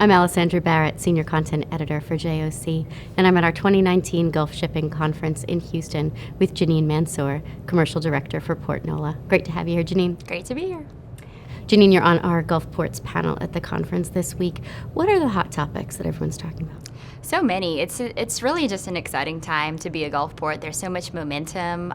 I'm Alessandra Barrett, Senior Content Editor for JOC, and I'm at our 2019 Gulf Shipping Conference in Houston with Janine Mansour, Commercial Director for Port NOLA. Great to have you here, Janine. Great to be here. Janine, you're on our Gulf Ports panel at the conference this week. What are the hot topics that everyone's talking about? So many. It's really just an exciting time to be a Gulf port. There's so much momentum,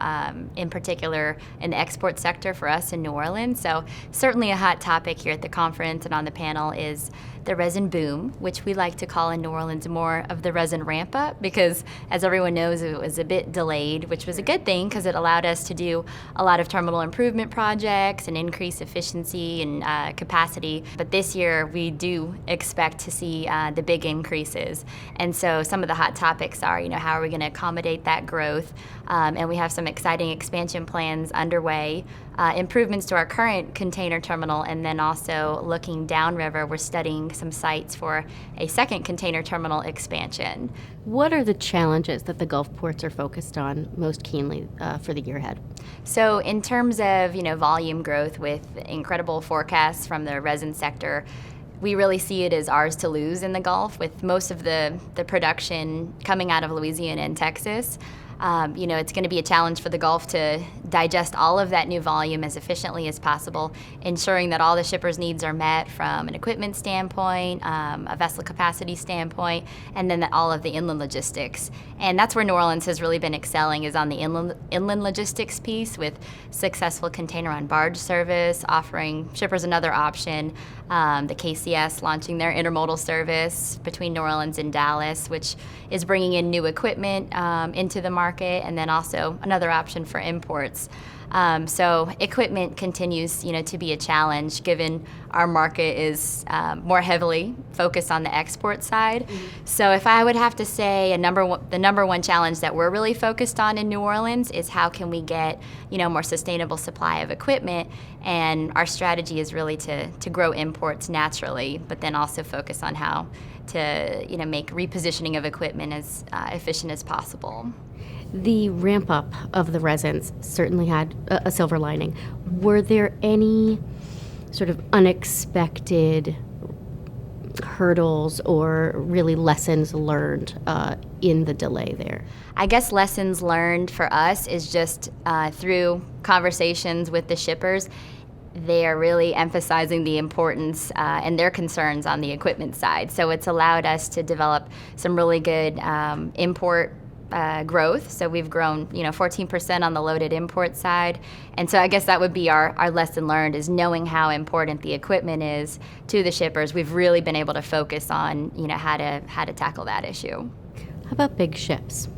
in particular in the export sector for us in New Orleans. So certainly a hot topic here at the conference and on the panel is the resin boom, which we like to call in New Orleans more of the resin ramp up, because as everyone knows, it was a bit delayed, which was a good thing because it allowed us to do a lot of terminal improvement projects and increase efficiency and capacity. But this year we do expect to see the big increases. And so some of the hot topics are, how are we going to accommodate that growth? And we have some exciting expansion plans underway, improvements to our current container terminal, and then also looking downriver, we're studying some sites for a second container terminal expansion. What are the challenges that the Gulf ports are focused on most keenly for the year ahead? So in terms of, volume growth with incredible forecasts from the resin sector, we really see it as ours to lose in the Gulf, with most of the production coming out of Louisiana and Texas. It's going to be a challenge for the Gulf to digest all of that new volume as efficiently as possible, ensuring that all the shippers' needs are met from an equipment standpoint, a vessel capacity standpoint, and then all of the inland logistics. And that's where New Orleans has really been excelling, is on the inland logistics piece, with successful container on barge service, offering shippers another option. The KCS launching their intermodal service between New Orleans and Dallas, which is bringing in new equipment into the market, and then also another option for imports. So equipment continues, to be a challenge, given our market is more heavily focused on the export side. Mm-hmm. So if I would have to say the number one challenge that we're really focused on in New Orleans is how can we get, more sustainable supply of equipment, and our strategy is really to grow imports naturally, but then also focus on how to, make repositioning of equipment as efficient as possible. The ramp up of the resins certainly had a silver lining. Were there any sort of unexpected hurdles or really lessons learned in the delay there? I guess lessons learned for us is just through conversations with the shippers. They are really emphasizing the importance and their concerns on the equipment side. So it's allowed us to develop some really good import growth. So we've grown, 14% on the loaded import side. And so I guess that would be our lesson learned, is knowing how important the equipment is to the shippers. We've really been able to focus on, how to tackle that issue. How about big ships?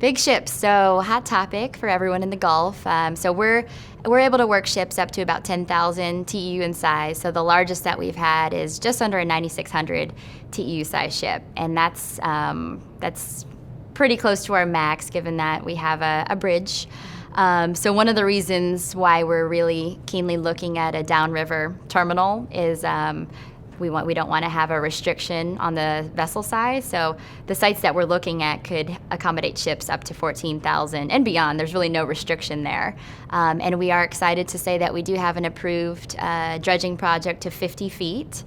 Big ships, so hot topic for everyone in the Gulf. So we're able to work ships up to about 10,000 TEU in size. So the largest that we've had is just under a 9,600 TEU size ship, and that's pretty close to our max, given that we have a bridge. So one of the reasons why we're really keenly looking at a downriver terminal is we don't want to have a restriction on the vessel size. So the sites that we're looking at could accommodate ships up to 14,000 and beyond. There's really no restriction there. And we are excited to say that we do have an approved dredging project to 50 feet.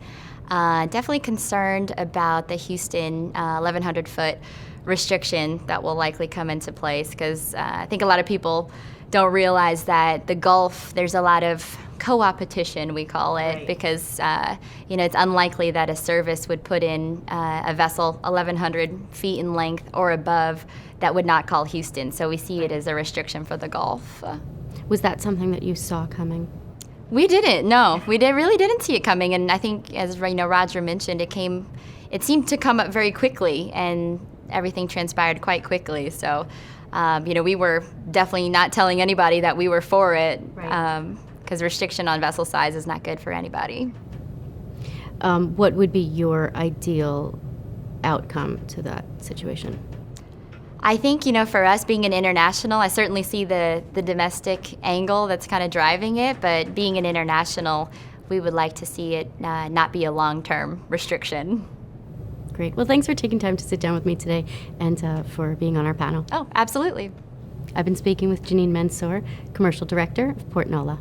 Definitely concerned about the Houston 1,100-foot restriction that will likely come into place, because I think a lot of people don't realize that the Gulf, there's a lot of co-opetition, we call it, right, because it's unlikely that a service would put in a vessel 1,100 feet in length or above that would not call Houston. So we see it as a restriction for the Gulf. Was that something that you saw coming? We didn't. No, we really didn't see it coming. And I think, as Roger mentioned, it seemed to come up very quickly, and everything transpired quite quickly. So, we were definitely not telling anybody that we were for it, right, because restriction on vessel size is not good for anybody. What would be your ideal outcome to that situation? I think, for us being an international, I certainly see the domestic angle that's kind of driving it, but being an international, we would like to see it not be a long-term restriction. Great. Well, thanks for taking time to sit down with me today and for being on our panel. Oh, absolutely. I've been speaking with Janine Mansour, Commercial Director of Port NOLA.